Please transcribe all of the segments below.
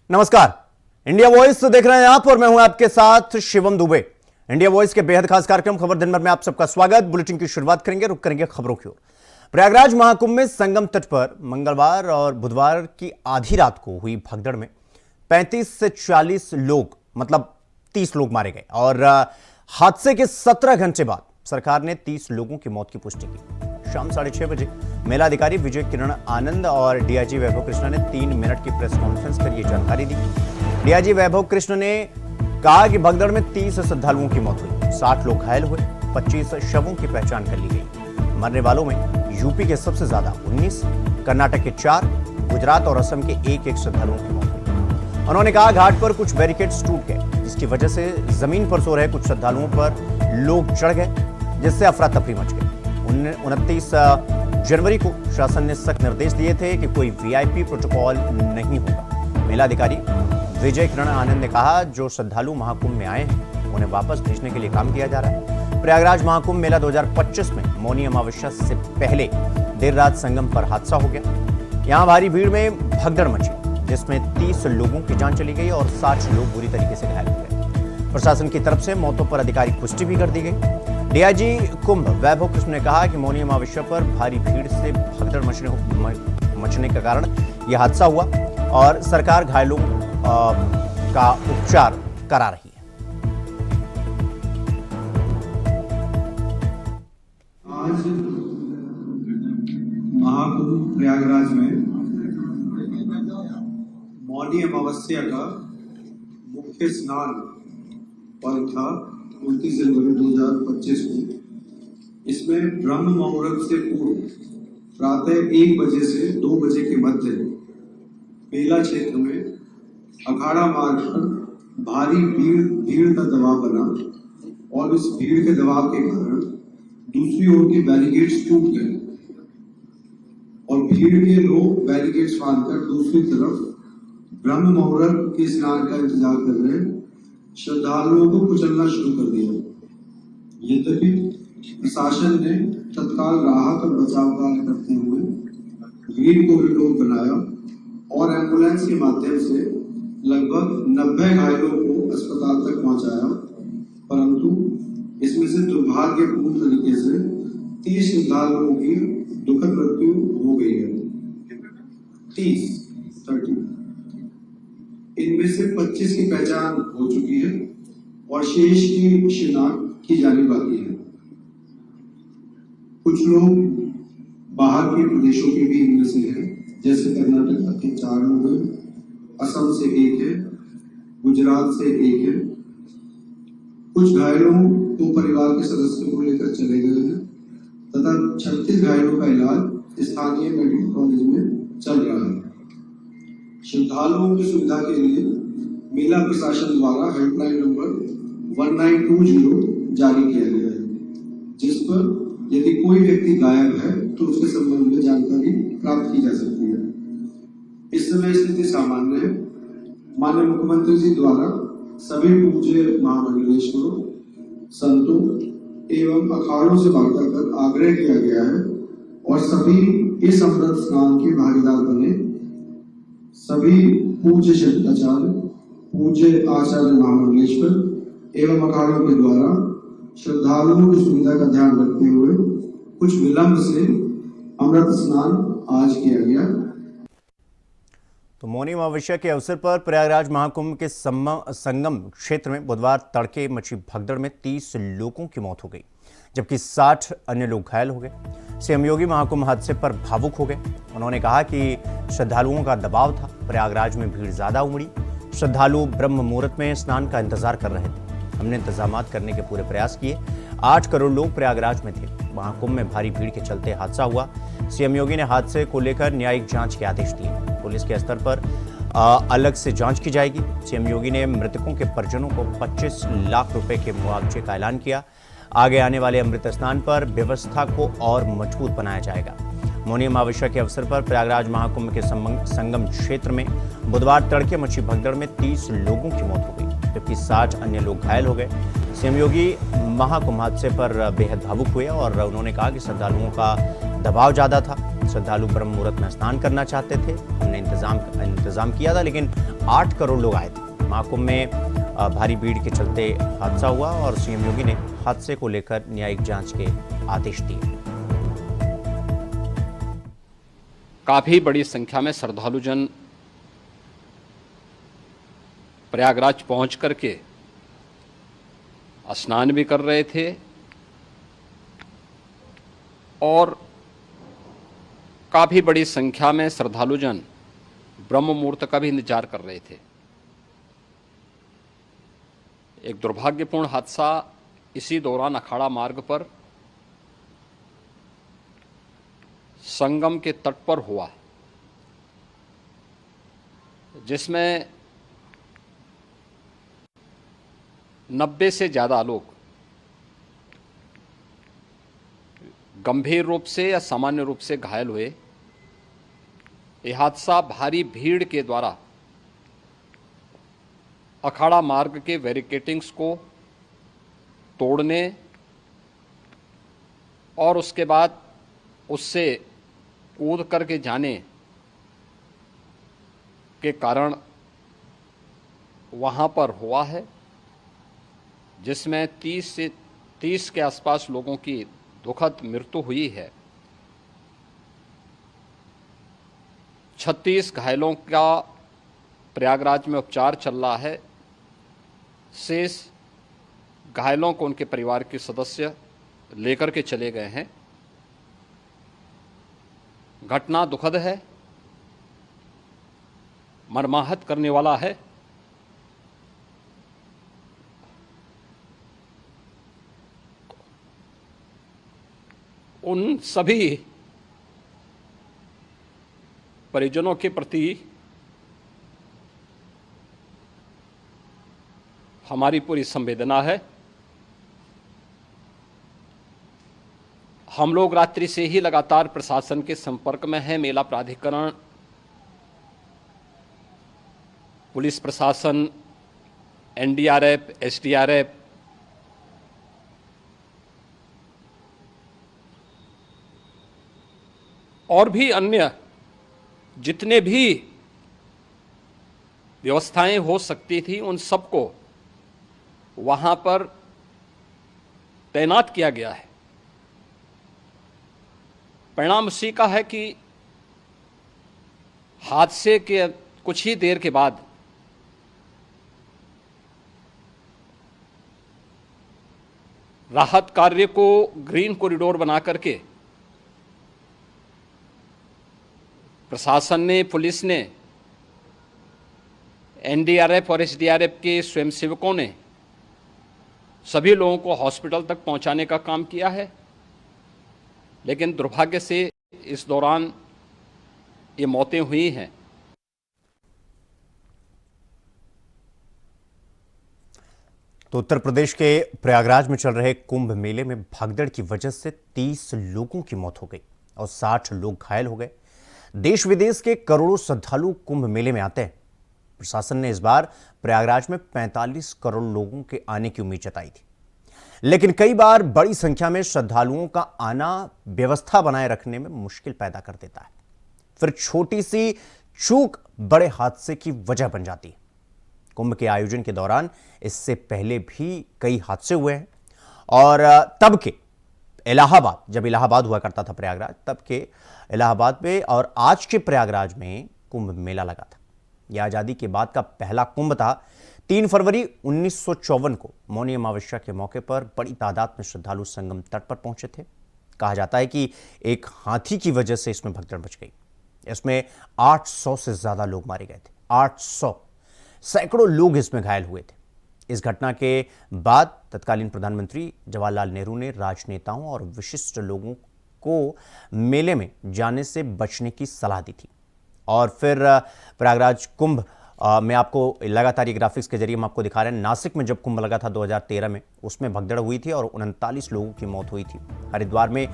नमस्कार, India voice देख रहे हैं आप और मैं हूं आपके साथ शिवम दुबे। इंडिया वॉइस के बेहद खास कार्यक्रम खबर दिन भर में आप सबका स्वागत। बुलेटिन की शुरुआत करेंगे, रुक करेंगे खबरों की ओर। प्रयागराज महाकुंभ में संगम तट पर मंगलवार और बुधवार की आधी रात को हुई भगदड़ में 35 से 40 लोग मतलब 30 लोग मारे गए और हादसे के 17 घंटे बाद सरकार ने 30 लोगों की मौत की पुष्टि की। शाम 6:30 बजे मेला अधिकारी विजय किरण आनंद और डीआईजी वैभव कृष्ण ने 3 मिनट की प्रेस कॉन्फ्रेंस कर यह जानकारी दी। डीआईजी वैभव कृष्ण ने कहा कि भगदड़ में 30 श्रद्धालुओं की मौत हुई, 60 लोग घायल हुए, 25 शवों की पहचान कर ली गई। मरने वालों में यूपी के सबसे ज्यादा 19, कर्नाटक के 4, गुजरात और असम के 1-1 श्रद्धालुओं की मौत हुई। उन्होंने कहा घाट पर कुछ बैरिकेड्स टूट गए, जिसकी वजह से जमीन पर सो रहे कुछ श्रद्धालुओं पर लोग चढ़ गए, जिससे अफरा तफरी मच गई। 29 जनवरी को शासन ने सख्त निर्देश दिए थे कि कोई वीआईपी प्रोटोकॉल नहीं होगा। मेला अधिकारी विजय किरण आनंद ने कहा जो श्रद्धालु महाकुंभ में आए हैं उन्हें वापस भेजने के लिए काम किया जा रहा है। प्रयागराज महाकुंभ मेला 2025 में मौनी अमावस्या से पहले देर रात संगम पर हादसा हो गया। यहां भारी भीड़ में भगदड़ मची, जिसमें 30 लोगों की जान चली गई और 60 लोग बुरी तरीके से घायल हो गए। प्रशासन की तरफ से मौतों पर आधिकारिक पुष्टि भी कर दी गई। डीआईजी कुंभ वैभव कृष्ण ने कहा कि मौनी अमावस्या पर भारी भीड़ से भगदड़ मचने के कारण यह हादसा हुआ और सरकार घायलों का उपचार करा रही है। आज महाकुंभ प्रयागराज में मौनी अमावस्या का मुख्य स्नान पर्व था 29 जनवरी 2025 को। इसमें ब्रह्म मुहूर्त से पूर्व प्रातः 1 बजे से 2 बजे के मध्य मेला क्षेत्र में अखाड़ा मार्ग पर भारी भीड़ का दबाव बना और इस भीड़ के दबाव के कारण दूसरी ओर के बैरिकेड्स टूट गए और भीड़ के लोग बैरिकेड्स बांधकर दूसरी तरफ ब्रह्म मुहूर्त के स्नान का इंतजार कर रहे श्रद्धालुओं को कुचलना शुरू कर दिया। यद्यपि प्रशासन ने तत्काल राहत और बचाव कार्य करते हुए ग्रीन कॉरिडोर बनाया और एम्बुलेंस के माध्यम से लगभग 90 घायलों को अस्पताल तक पहुंचाया, परंतु इसमें से दुर्भाग्यपूर्ण तरीके से 30 श्रद्धालुओं की दुखद मृत्यु हो गई है। 30 इनमें से 25 की पहचान हो चुकी है और शेष की शिनाख्त की जानी बाकी है। कुछ लोग बाहर के प्रदेशों के भी इनमें से हैं, जैसे कर्नाटक के 4 लोग हैं, असम से 1 है, गुजरात से 1 है। कुछ घायलों को परिवार के सदस्यों को लेकर चले गए हैं तथा 36 घायलों का इलाज स्थानीय मेडिकल कॉलेज में चल रहा है। श्रद्धालुओं की सुविधा के लिए मेला प्रशासन द्वारा हेल्पलाइन नंबर 1920 जारी किया गया है, जिस पर यदि कोई व्यक्ति गायब है तो उसके संबंध में जानकारी प्राप्त की जा सकती है। इस समय स्थिति सामान्य है। माननीय मुख्यमंत्री जी द्वारा सभी पूज्य महामंडलेश्वरों, संतों एवं अखाड़ों से वार्ता कर आग्रह किया गया है और सभी इस अमृत स्नान के भागीदार बने। सभी पूज्य शंकराचार्य, पूज्य आचार्य महामंडलेश्वर एवं अखाड़ों के द्वारा श्रद्धालुओं की सुविधा का ध्यान रखते हुए कुछ विलंब से अमृत स्नान आज किया गया। तो मौनी अमावस्या के अवसर पर प्रयागराज महाकुंभ के संगम क्षेत्र में बुधवार तड़के मची भगदड़ में 30 लोगों की मौत हो गई, जबकि 60 अन्य लोग घायल हो गए। सीएम योगी महाकुंभ हादसे पर भावुक हो गए। उन्होंने कहा कि श्रद्धालुओं का दबाव था, प्रयागराज में भीड़ ज्यादा उमड़ी, श्रद्धालु ब्रह्म मुहूर्त में स्नान का इंतजार कर रहे थे। हमने इंतजामात करने के पूरे प्रयास किए। 8 करोड़ लोग प्रयागराज में थे। महाकुंभ में भारी भीड़ के चलते हादसा हुआ। सीएम योगी ने हादसे को लेकर न्यायिक जांच के आदेश दिए। पुलिस के स्तर पर अलग से जांच की जाएगी। सीएम योगी ने मृतकों के परिजनों को 25 लाख रुपए के मुआवजे का ऐलान किया। आगे आने वाले अमृत स्नान पर व्यवस्था को और मजबूत बनाया जाएगा। मौनी अमावस्या के अवसर पर प्रयागराज महाकुंभ के संगम क्षेत्र में बुधवार तड़के मची भगदड़ में 30 लोगों की मौत हो गई, जबकि 60 अन्य लोग घायल हो गए। सीएम योगी महाकुंभ हादसे पर बेहद भावुक हुए और उन्होंने कहा कि श्रद्धालुओं का दबाव ज्यादा था। श्रद्धालु ब्रह्म मुहूर्त में स्नान करना चाहते थे। हमने इंतजाम किया था, लेकिन 8 करोड़ लोग आए थे। महाकुंभ में भारी भीड़ के चलते हादसा हुआ और सीएम योगी ने हादसे को लेकर न्यायिक जांच के आदेश दिए। काफी बड़ी संख्या में श्रद्धालुजन प्रयागराज पहुंच करके स्नान भी कर रहे थे और काफी बड़ी संख्या में श्रद्धालुजन ब्रह्म मुहूर्त का भी इंतजार कर रहे थे। एक दुर्भाग्यपूर्ण हादसा इसी दौरान अखाड़ा मार्ग पर संगम के तट पर हुआ, जिसमें 90 से ज़्यादा लोग गंभीर रूप से या सामान्य रूप से घायल हुए। यह हादसा भारी भीड़ के द्वारा अखाड़ा मार्ग के बैरिकेडिंग्स को तोड़ने और उसके बाद उससे कूद करके जाने के कारण वहाँ पर हुआ है, जिसमें 30 के आसपास लोगों की दुखद मृत्यु हुई है। 36 घायलों का प्रयागराज में उपचार चल रहा है। शेष घायलों को उनके परिवार के सदस्य लेकर के चले गए हैं। घटना दुखद है, मर्माहत करने वाला है। उन सभी परिजनों के प्रति हमारी पूरी संवेदना है। हम लोग रात्रि से ही लगातार प्रशासन के संपर्क में हैं। मेला प्राधिकरण, पुलिस प्रशासन, एनडीआरएफ, एसडीआरएफ, और भी अन्य जितने भी व्यवस्थाएं हो सकती थी उन सबको वहां पर तैनात किया गया है। परिणाम उसी का है कि हादसे के कुछ ही देर के बाद राहत कार्य को ग्रीन कॉरिडोर बना करके प्रशासन ने, पुलिस ने, एनडीआरएफ और एसडीआरएफ के स्वयंसेवकों ने सभी लोगों को हॉस्पिटल तक पहुंचाने का काम किया है। लेकिन दुर्भाग्य से इस दौरान ये मौतें हुई हैं। तो उत्तर प्रदेश के प्रयागराज में चल रहे कुंभ मेले में भगदड़ की वजह से 30 लोगों की मौत हो गई और 60 लोग घायल हो गए। देश विदेश के करोड़ों श्रद्धालु कुंभ मेले में आते हैं। प्रशासन ने इस बार प्रयागराज में 45 करोड़ लोगों के आने की उम्मीद जताई थी, लेकिन कई बार बड़ी संख्या में श्रद्धालुओं का आना व्यवस्था बनाए रखने में मुश्किल पैदा कर देता है। फिर छोटी सी चूक बड़े हादसे की वजह बन जाती है। कुंभ के आयोजन के दौरान इससे पहले भी कई हादसे हुए हैं और तब के इलाहाबाद, जब इलाहाबाद हुआ करता था प्रयागराज, तब के इलाहाबाद में और आज के प्रयागराज में कुंभ मेला लगा था। यह आजादी के बाद का पहला कुंभ था। 3 फरवरी 1954 को मौनी अमावस्या के मौके पर बड़ी तादाद में श्रद्धालु संगम तट पर पहुंचे थे। कहा जाता है कि एक हाथी की वजह से इसमें भगदड़ मच गई। इसमें 800 से ज्यादा लोग मारे गए थे। 800, सैकड़ों लोग इसमें घायल हुए थे। इस घटना के बाद तत्कालीन प्रधानमंत्री जवाहरलाल नेहरू ने राजनेताओं और विशिष्ट लोगों को मेले में जाने से बचने की सलाह दी थी। और फिर प्रयागराज कुंभ में आपको लगातार ये ग्राफिक्स के जरिए हम आपको दिखा रहे हैं। नासिक में जब कुंभ लगा था 2013 में, उसमें भगदड़ हुई थी और 39 लोगों की मौत हुई थी। हरिद्वार में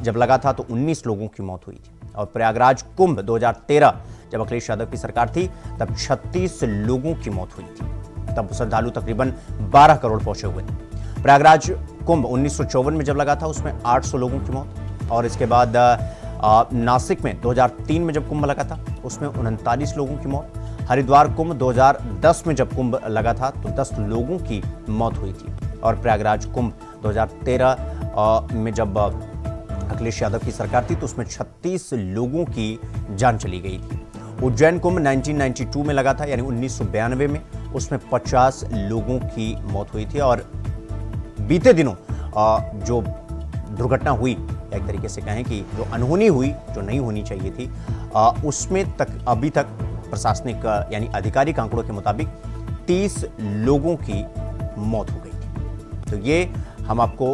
जब लगा था तो 19 लोगों की मौत हुई थी। और प्रयागराज कुंभ 2013 जब अखिलेश यादव की सरकार थी तब 36 लोगों की मौत हुई थी। तब श्रद्धालु तकरीबन 12 करोड़ पहुंचे हुए थे। प्रयागराज कुंभ 1954 में जब लगा था उसमें 800 लोगों की मौत। और इसके बाद नासिक में 2003 में जब कुंभ लगा था उसमें 39 लोगों की मौत। हरिद्वार कुंभ 2010 में जब कुंभ लगा था तो 10 लोगों की मौत हुई थी और प्रयागराज कुंभ 2013 में जब अखिलेश यादव की सरकार थी तो उसमें 36 लोगों की जान चली गई थी। उज्जैन कुंभ 1992 में लगा था यानी 1992 में, उसमें 50 लोगों की मौत हुई थी और बीते दिनों जो दुर्घटना हुई, एक तरीके से कहें कि जो अनहोनी हुई, जो नहीं होनी चाहिए थी, उसमें तक अभी तक प्रशासनिक यानी आधिकारिक आंकड़ों के मुताबिक 30 लोगों की मौत हो गई थी। तो ये हम आपको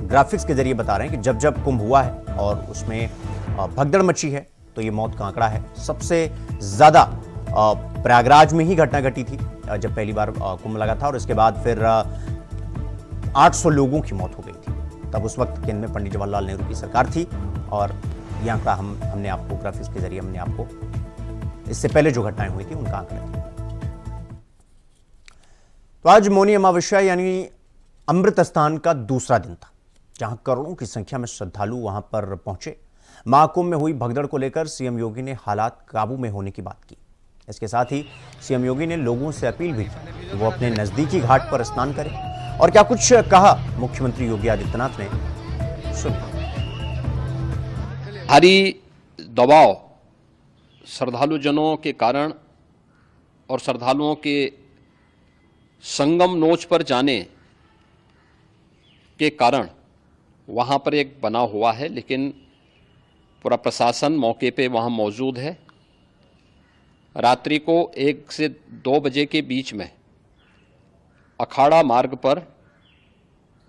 ग्राफिक्स के जरिए बता रहे हैं कि जब जब कुंभ हुआ है और उसमें भगदड़ मची है तो ये मौत का आंकड़ा है। सबसे ज्यादा प्रयागराज में ही घटना घटी थी जब पहली बार कुंभ लगा था और इसके बाद फिर 800 लोगों की मौत हो गई थी। तब उस वक्त केंद्र में पंडित जवाहरलाल नेहरू की सरकार थी और ये आंकड़ा हमने आपको ग्राफिक्स के जरिए हमने आपको इससे पहले जो घटनाएं हुई थी उनका आंकड़ा दिया। तो आज मौनी अमावस्या यानी अमृत स्नान का दूसरा दिन था, जहां करोड़ों की संख्या में श्रद्धालु वहां पर पहुंचे। महाकुंभ में हुई भगदड़ को लेकर सीएम योगी ने हालात काबू में होने की बात की। इसके साथ ही सीएम योगी ने लोगों से अपील भी की कि वो अपने नजदीकी घाट पर स्नान करें। और क्या कुछ कहा मुख्यमंत्री योगी आदित्यनाथ ने, सुनिए। भारी दबाव श्रद्धालु जनों के कारण और श्रद्धालुओं के संगम नोच पर जाने के कारण वहां पर एक बना हुआ है, लेकिन पूरा प्रशासन मौके पे वहां मौजूद है। रात्रि को 1 से 2 बजे के बीच में अखाड़ा मार्ग पर,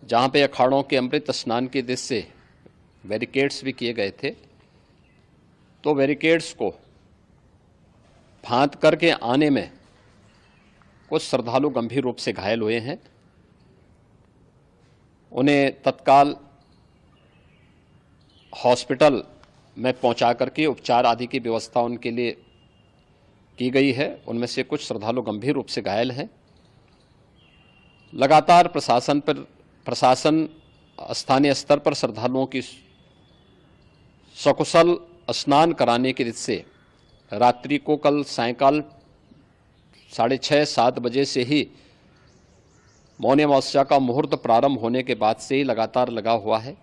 जहां पे अखाड़ों के अमृत स्नान के दृश्य से बैरिकेड्स भी किए गए थे, तो बैरिकेड्स को फांद करके आने में कुछ श्रद्धालु गंभीर रूप से घायल हुए हैं। उन्हें तत्काल हॉस्पिटल में पहुंचा करके उपचार आदि की व्यवस्था उनके लिए की गई है। उनमें से कुछ श्रद्धालु गंभीर रूप से घायल हैं। लगातार प्रशासन स्थानीय स्तर पर श्रद्धालुओं की सकुशल स्नान कराने के दृष्टि से रात्रि को कल सायंकाल 6:30-7 बजे से ही मौनी अमावस्या का मुहूर्त प्रारंभ होने के बाद से ही लगातार लगा हुआ है।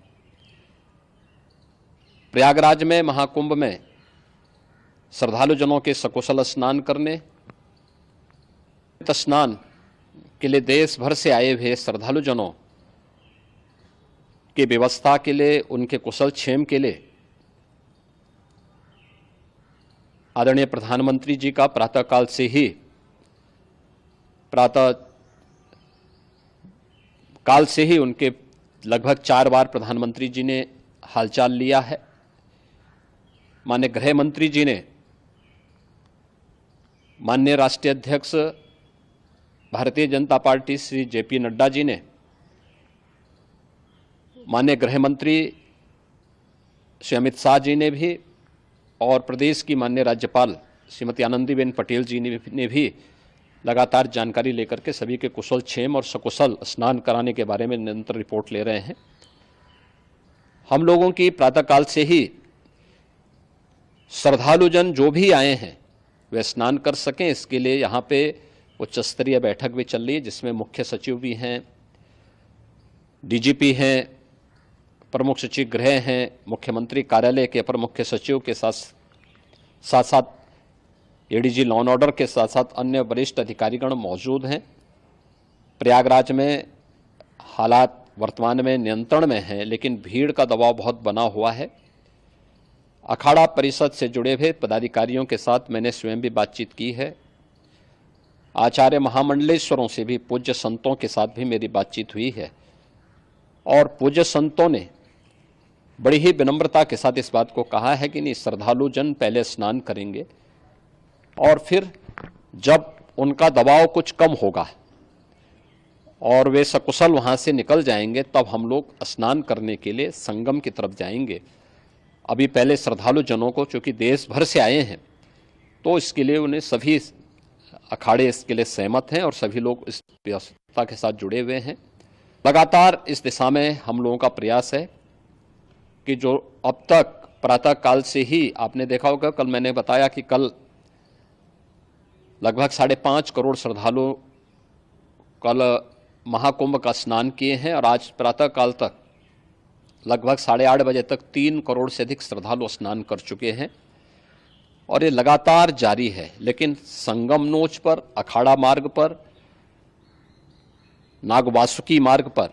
प्रयागराज में महाकुंभ में श्रद्धालु जनों के सकुशल स्नान करने, स्नान के लिए देश भर से आए हुए श्रद्धालु जनों की व्यवस्था के लिए, उनके कुशल क्षेम के लिए आदरणीय प्रधानमंत्री जी का प्रातःकाल से ही उनके लगभग 4 बार प्रधानमंत्री जी ने हालचाल लिया है। माननीय गृह मंत्री जी ने, माननीय राष्ट्रीय अध्यक्ष भारतीय जनता पार्टी श्री जेपी नड्डा जी ने, माननीय गृह मंत्री श्री अमित शाह जी ने भी, और प्रदेश की माननीय राज्यपाल श्रीमती आनंदीबेन पटेल जी ने भी लगातार जानकारी लेकर के सभी के कुशल क्षेम और सकुशल स्नान कराने के बारे में निरंतर रिपोर्ट ले रहे हैं। हम लोगों की प्रातःकाल से ही श्रद्धालुजन जो भी आए हैं वे स्नान कर सकें, इसके लिए यहाँ पे उच्च स्तरीय बैठक भी चल रही है, जिसमें मुख्य सचिव भी हैं, डीजीपी हैं, प्रमुख सचिव गृह हैं, मुख्यमंत्री कार्यालय के अपर मुख्य सचिव के साथ साथ एडीजी लॉ एंड ऑर्डर के साथ साथ अन्य वरिष्ठ अधिकारीगण मौजूद हैं। प्रयागराज में हालात वर्तमान में नियंत्रण में हैं, लेकिन भीड़ का दबाव बहुत बना हुआ है। अखाड़ा परिषद से जुड़े हुए पदाधिकारियों के साथ मैंने स्वयं भी बातचीत की है। आचार्य महामंडलेश्वरों से भी, पूज्य संतों के साथ भी मेरी बातचीत हुई है और पूज्य संतों ने बड़ी ही विनम्रता के साथ इस बात को कहा है कि नहीं, श्रद्धालु जन पहले स्नान करेंगे और फिर जब उनका दबाव कुछ कम होगा और वे सकुशल वहाँ से निकल जाएंगे, तब हम लोग स्नान करने के लिए संगम की तरफ जाएंगे। अभी पहले श्रद्धालु जनों को, चूँकि देश भर से आए हैं, तो इसके लिए उन्हें सभी अखाड़े इसके लिए सहमत हैं और सभी लोग इस व्यवस्था के साथ जुड़े हुए हैं। लगातार इस दिशा में हम लोगों का प्रयास है कि जो अब तक प्रातः काल से ही आपने देखा होगा, कल मैंने बताया कि कल लगभग 5.5 करोड़ श्रद्धालु कल महाकुंभ का स्नान किए हैं और आज प्रातःकाल तक लगभग 8:30 बजे तक 3 करोड़ से अधिक श्रद्धालु स्नान कर चुके हैं और ये लगातार जारी है। लेकिन संगम नोच पर, अखाड़ा मार्ग पर, नागवासुकी मार्ग पर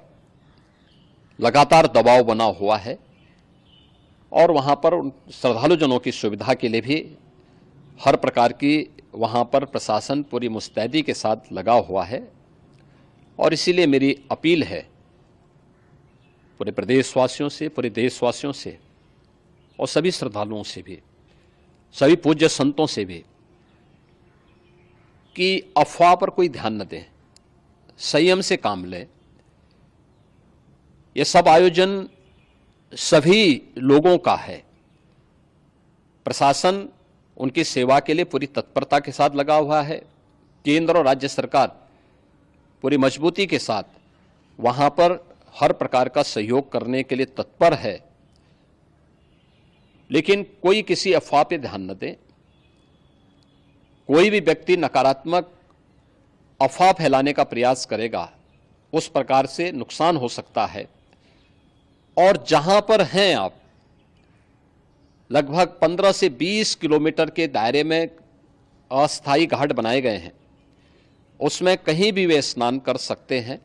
लगातार दबाव बना हुआ है और वहाँ पर श्रद्धालुजनों की सुविधा के लिए भी हर प्रकार की वहाँ पर प्रशासन पूरी मुस्तैदी के साथ लगा हुआ है। और इसीलिए मेरी अपील है पूरे प्रदेशवासियों से, पूरे देशवासियों से और सभी श्रद्धालुओं से भी, सभी पूज्य संतों से भी कि अफवाह पर कोई ध्यान न दें, संयम से काम लें। ये सब आयोजन सभी लोगों का है। प्रशासन उनकी सेवा के लिए पूरी तत्परता के साथ लगा हुआ है। केंद्र और राज्य सरकार पूरी मजबूती के साथ वहां पर हर प्रकार का सहयोग करने के लिए तत्पर है। लेकिन कोई किसी अफवाह पे ध्यान न दे। कोई भी व्यक्ति नकारात्मक अफवाह फैलाने का प्रयास करेगा, उस प्रकार से नुकसान हो सकता है। और जहां पर हैं आप, लगभग 15 से 20 किलोमीटर के दायरे में अस्थायी घाट बनाए गए हैं, उसमें कहीं भी वे स्नान कर सकते हैं।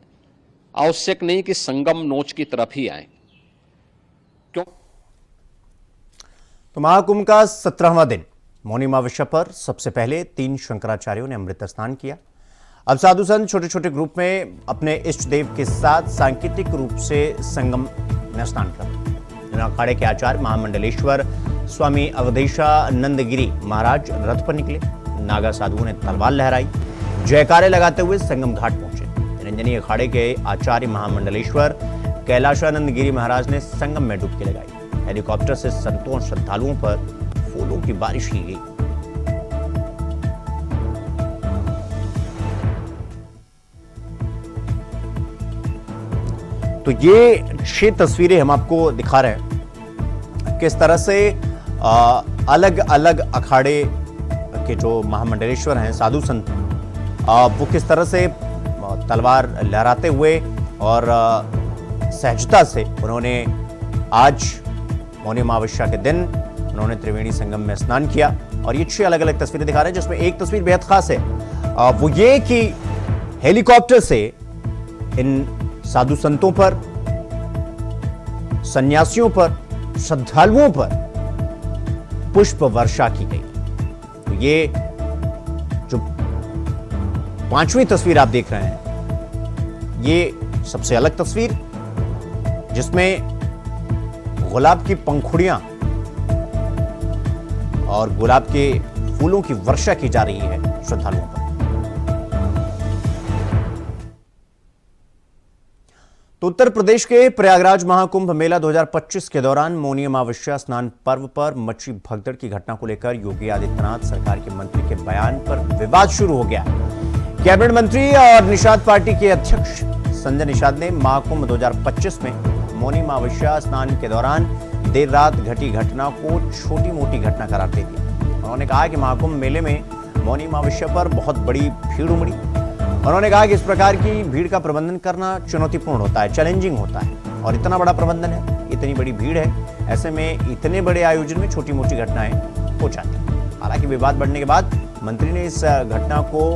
आवश्यक नहीं कि संगम नोच की तरफ ही आए। क्यों? तो महाकुंभ का 17वां दिन मौनी अमावस्या पर सबसे पहले 3 शंकराचार्यों ने अमृत स्नान किया। अब साधु संत छोटे छोटे ग्रुप में अपने इष्ट देव के साथ सांकेतिक रूप से संगम में स्नान कर अखाड़े के आचार्य महामंडलेश्वर स्वामी अवधेशानंदगिरी महाराज रथ पर निकले। नागा साधुओं ने तलवार लहराई, जयकारे लगाते हुए संगम घाट पहुंचे। निरंजनी अखाड़े के आचार्य महामंडलेश्वर कैलाशानंदगिरी महाराज ने संगम में डुबकी लगाई। हेलीकॉप्टर से संतों और श्रद्धालुओं पर फूलों की बारिश की गई। तो ये 6 तस्वीरें हम आपको दिखा रहे हैं किस तरह से अलग अलग अखाड़े के जो महामंडलेश्वर हैं, साधु संत, वो किस तरह से तलवार लहराते हुए और सहजता से उन्होंने आज मौनी अमावस्या के दिन उन्होंने त्रिवेणी संगम में स्नान किया। और ये 6 अलग अलग तस्वीरें दिखा रहे हैं, जिसमें एक तस्वीर बेहद खास है। वो ये कि हेलीकॉप्टर से इन साधु संतों पर, सन्यासियों पर, श्रद्धालुओं पर पुष्प वर्षा की गई। तो ये जो 5वीं तस्वीर आप देख रहे हैं, ये सबसे अलग तस्वीर, जिसमें गुलाब की पंखुड़ियां और गुलाब के फूलों की वर्षा की जा रही है श्रद्धालुओं पर। तो उत्तर प्रदेश के प्रयागराज महाकुंभ मेला 2025 के दौरान मौनी अमावस्या स्नान पर्व पर मची भगदड़ की घटना को लेकर योगी आदित्यनाथ सरकार के मंत्री के बयान पर विवाद शुरू हो गया। कैबिनेट मंत्री और निषाद पार्टी के अध्यक्ष संजय निषाद ने महाकुंभ 2025 में मौनी अमावस्या स्नान के दौरान देर रात घटी घटना को छोटी मोटी घटना करार दे दिया। उन्होंने कहा कि महाकुंभ मेले में मौनी अमावस्या पर बहुत बड़ी भीड़ उमड़ी। उन्होंने कहा कि इस प्रकार की भीड़ का प्रबंधन करना चुनौतीपूर्ण होता है, चैलेंजिंग होता है, और इतना बड़ा प्रबंधन है, इतनी बड़ी भीड़ है, ऐसे में इतने बड़े आयोजन में छोटी मोटी घटनाएं हो जाती हैं। हालांकि विवाद बढ़ने के बाद मंत्री ने इस घटना को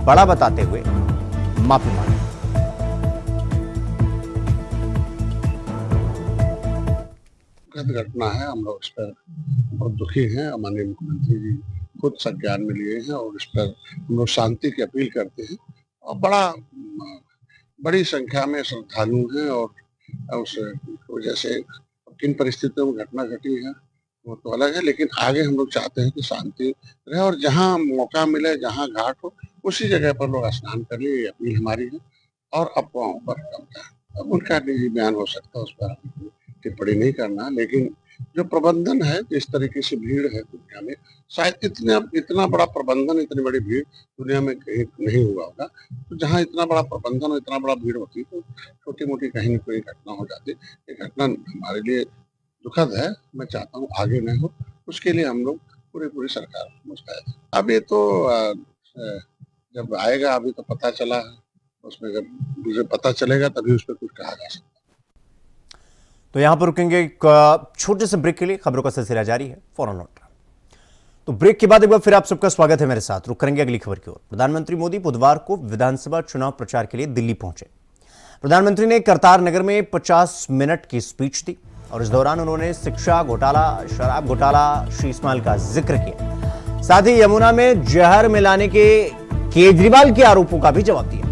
बड़ा बताते हुए माफी मांगी। घटना है, हम लोग इस पर बहुत दुखी हैं। माननीय मुख्यमंत्री जी खुद संज्ञान में लिए हैं और इस पर हम लोग शांति की अपील करते हैं। और बड़ी संख्या में श्रद्धालु हैं और उस वजह से किन परिस्थितियों में घटना घटी है वो तो अलग है, लेकिन आगे हम लोग चाहते हैं कि शांति रहे और जहाँ मौका मिले, जहाँ घाट हो, उसी जगह पर लोग स्नान करें, ये अपील हमारी है। और अफवाहों पर कम है। अब उनका निजी बयान हो सकता है, उस पर टिप्पणी नहीं करना, लेकिन जो प्रबंधन है, जिस तरीके से भीड़ है दुनिया में, शायद इतना बड़ा प्रबंधन, इतनी बड़ी भीड़ दुनिया में कहीं नहीं हुआ होगा। तो जहाँ इतना बड़ा प्रबंधन और इतना बड़ा भीड़ होती तो छोटी मोटी कहीं न कोई घटना हो जाती। ये घटना हमारे लिए दुखद है, मैं चाहता हूँ आगे न हो, उसके लिए हम लोग पूरी सरकार मुस्तैद है। अब ये तो जब आएगा, अभी तो पता चला है, उसमें जब मुझे पता चलेगा तभी उस पर कुछ कहा जा सकता है। तो यहां पर रुकेंगे एक छोटे से ब्रेक के लिए। खबरों का सिलसिला जारी है, फौरन लौट रहा। तो ब्रेक के बाद एक बार फिर आप सबका स्वागत है मेरे साथ। रुक करेंगे अगली खबर की ओर। प्रधानमंत्री मोदी बुधवार को विधानसभा चुनाव प्रचार के लिए दिल्ली पहुंचे। प्रधानमंत्री ने करतार नगर में 50 मिनट की स्पीच दी और इस दौरान उन्होंने शिक्षा घोटाला, शराब घोटाला, शीशमहल का जिक्र किया। साथ ही यमुना में जहर मिलाने के केजरीवाल के आरोपों का भी जवाब दिया।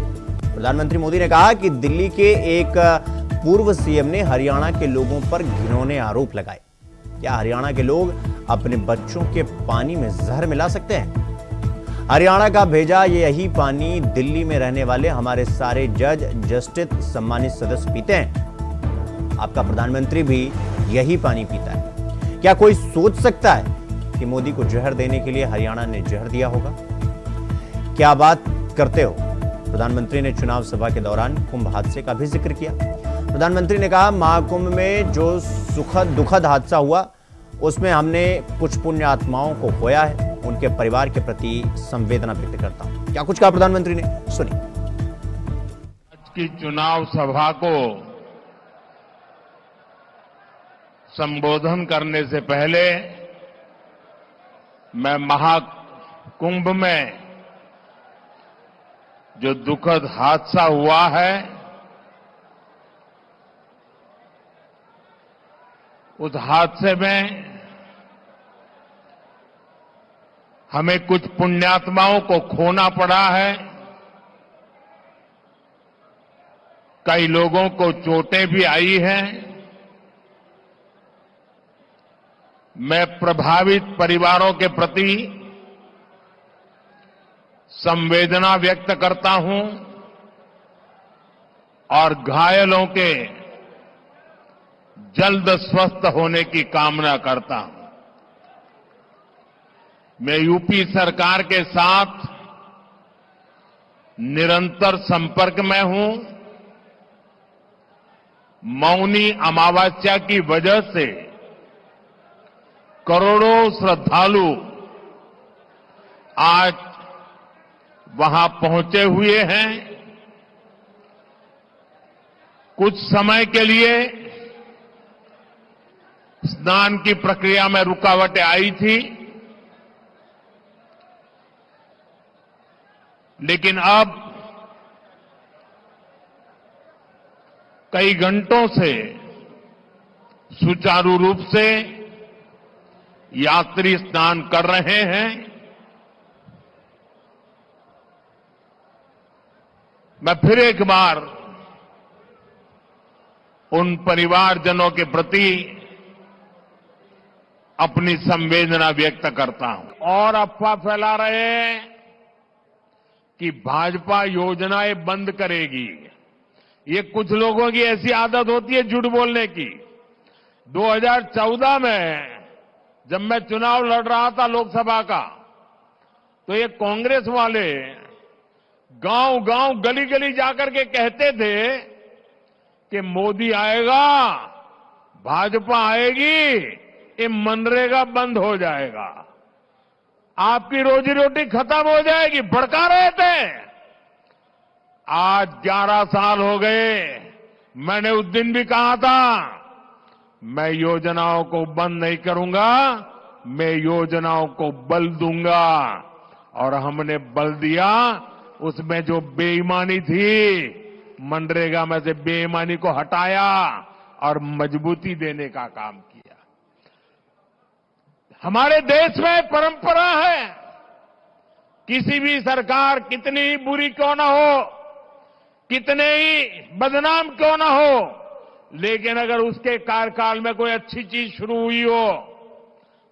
प्रधानमंत्री मोदी ने कहा कि दिल्ली के एक पूर्व सीएम ने हरियाणा के लोगों पर घिनौने आरोप लगाए। क्या हरियाणा के लोग अपने बच्चों के पानी में जहर मिला सकते हैं? हरियाणा का भेजा यही पानी दिल्ली में रहने वाले हमारे सारे जज, जस्टिस, सम्मानित सदस्य पीते हैं। आपका प्रधानमंत्री भी यही पानी पीता है। क्या कोई सोच सकता है कि मोदी को जहर देने के लिए हरियाणा ने जहर दिया होगा? क्या बात करते हो? प्रधानमंत्री ने चुनाव सभा के दौरान कुंभ हादसे का भी जिक्र किया। प्रधानमंत्री ने कहा, महाकुंभ में जो दुखद हादसा हुआ उसमें हमने कुछ पुण्य आत्माओं को खोया है। उनके परिवार के प्रति संवेदना व्यक्त करता हूं। क्या कुछ कहा प्रधानमंत्री ने, सुनिए। आज की चुनाव सभा को संबोधन करने से पहले मैं महाकुंभ में जो दुखद हादसा हुआ है उस हादसे में हमें कुछ पुण्यात्माओं को खोना पड़ा है। कई लोगों को चोटें भी आई हैं। मैं प्रभावित परिवारों के प्रति संवेदना व्यक्त करता हूं और घायलों के जल्द स्वस्थ होने की कामना करता हूं। मैं यूपी सरकार के साथ निरंतर संपर्क में हूं। मौनी अमावस्या की वजह से करोड़ों श्रद्धालु आज वहां पहुंचे हुए हैं। कुछ समय के लिए स्नान की प्रक्रिया में रुकावटें आई थी, लेकिन अब कई घंटों से सुचारू रूप से यात्री स्नान कर रहे हैं। मैं फिर एक बार उन परिवारजनों के प्रति अपनी संवेदना व्यक्त करता हूं। और अफवाह फैला रहे हैं कि भाजपा योजनाएं बंद करेगी। ये कुछ लोगों की ऐसी आदत होती है झूठ बोलने की। 2014 में जब मैं चुनाव लड़ रहा था लोकसभा का, तो ये कांग्रेस वाले गांव-गांव, गली-गली जाकर के कहते थे कि मोदी आएगा, भाजपा आएगी, ये मनरेगा बंद हो जाएगा, आपकी रोजी रोटी खत्म हो जाएगी, भड़का रहे थे। आज 11 साल हो गए। मैंने उस दिन भी कहा था, मैं योजनाओं को बंद नहीं करूंगा, मैं योजनाओं को बल दूंगा। और हमने बल दिया। उसमें जो बेईमानी थी, मनरेगा में से बेईमानी को हटाया और मजबूती देने का काम किया। हमारे देश में परंपरा है, किसी भी सरकार कितनी ही बुरी क्यों ना हो, कितने ही बदनाम क्यों ना हो, लेकिन अगर उसके कार्यकाल में कोई अच्छी चीज शुरू हुई हो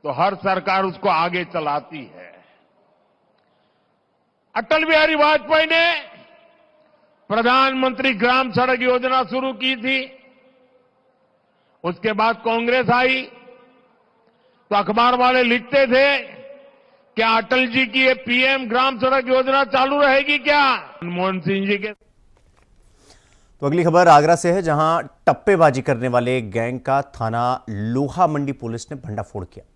तो हर सरकार उसको आगे चलाती है। अटल बिहारी वाजपेयी ने प्रधानमंत्री ग्राम सड़क योजना शुरू की थी। उसके बाद कांग्रेस आई तो अखबार वाले लिखते थे, क्या अटल जी की ये पीएम ग्राम सड़क योजना चालू रहेगी क्या? मनमोहन सिंह जी के। तो अगली खबर आगरा से है, जहां टप्पेबाजी करने वाले गैंग का थाना लोहा मंडी पुलिस ने भंडाफोड़ किया।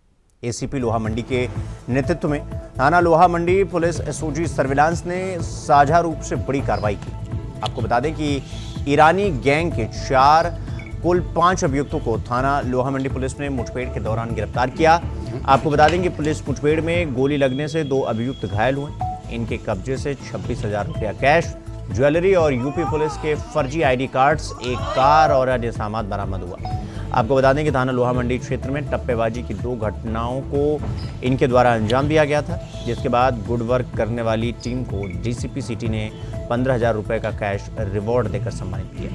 एसीपी लोहा मंडी के नेतृत्व में थाना लोहा मंडी पुलिस एसओजी सर्विलांस ने साझा रूप से बड़ी कार्रवाई की। आपको बता दें कि ईरानी गैंग के कुल 5 अभियुक्तों को थाना लोहा मंडी पुलिस ने मुठभेड़ के दौरान गिरफ्तार किया। आपको बता दें कि पुलिस मुठभेड़ में गोली लगने से 2 अभियुक्त घायल हुए। इनके कब्जे से 26,000 रुपया कैश, ज्वेलरी और यूपी पुलिस के फर्जी आईडी कार्ड्स, एक कार और अन्य सामान बरामद हुआ। आपको बता दें कि थाना लोहा मंडी क्षेत्र में टप्पेबाजी की 2 घटनाओं को इनके द्वारा अंजाम दिया गया था, जिसके बाद गुड वर्क करने वाली टीम को डीसीपी सिटी ने 15,000 रुपए का कैश रिवॉर्ड देकर सम्मानित किया।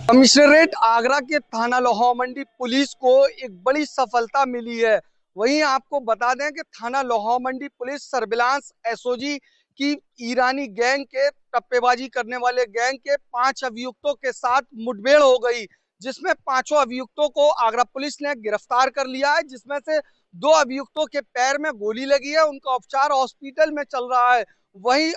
कमिश्नरेट आगरा के थाना लोहा मंडी पुलिस को एक बड़ी सफलता मिली है। वहीं आपको बता दें कि थाना लोहा मंडी पुलिस सर्विलांस एसओजी की ईरानी गैंग के टप्पेबाजी करने वाले गैंग के 5 अभियुक्तों के साथ मुठभेड़ हो गई, जिसमें 5 अभियुक्तों को आगरा पुलिस ने गिरफ्तार कर लिया है, जिसमें से 2 अभियुक्तों के पैर में गोली लगी है, उनका उपचार हॉस्पिटल में चल रहा है। वहीं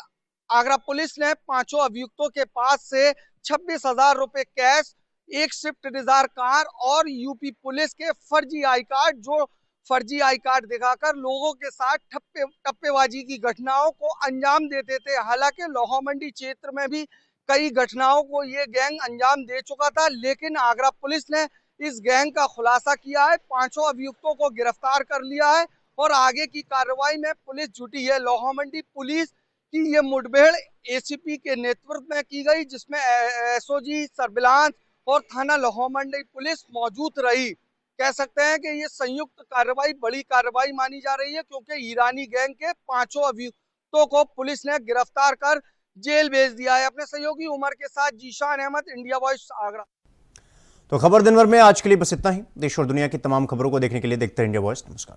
आगरा पुलिस ने 5 अभियुक्तों के पास से 26,000 रुपए कैश, एक स्विफ्ट डिजायर कार और यूपी पुलिस के फर्जी आई कार्ड, जो फर्जी आई कार्ड दिखाकर लोगों के साथ टप्पेबाजी की घटनाओं को अंजाम देते थे। हालांकि लोहा मंडी क्षेत्र में भी कई घटनाओं को ये गैंग अंजाम दे चुका था, लेकिन आगरा पुलिस ने इस गैंग का खुलासा किया है, 5 अभियुक्तों को गिरफ्तार कर लिया है और आगे की कार्रवाई में पुलिस जुटी है। लोहा मंडी पुलिस की ये मुठभेड़ एसीपी के नेतृत्व में की गई, जिसमें एसओजी सर्विलांस और थाना लोहा मंडी पुलिस मौजूद रही। कह सकते हैं कि ये संयुक्त कार्रवाई बड़ी कार्रवाई मानी जा रही है, क्योंकि ईरानी गैंग के 5 अभियुक्तों को पुलिस ने गिरफ्तार कर जेल भेज दिया है। अपने सहयोगी उमर के साथ जीशान अहमद, इंडिया वॉइस आगरा। तो खबर दिन भर में आज के लिए बस इतना ही। देश और दुनिया की तमाम खबरों को देखने के लिए देखते हैं इंडिया वॉइस। नमस्कार।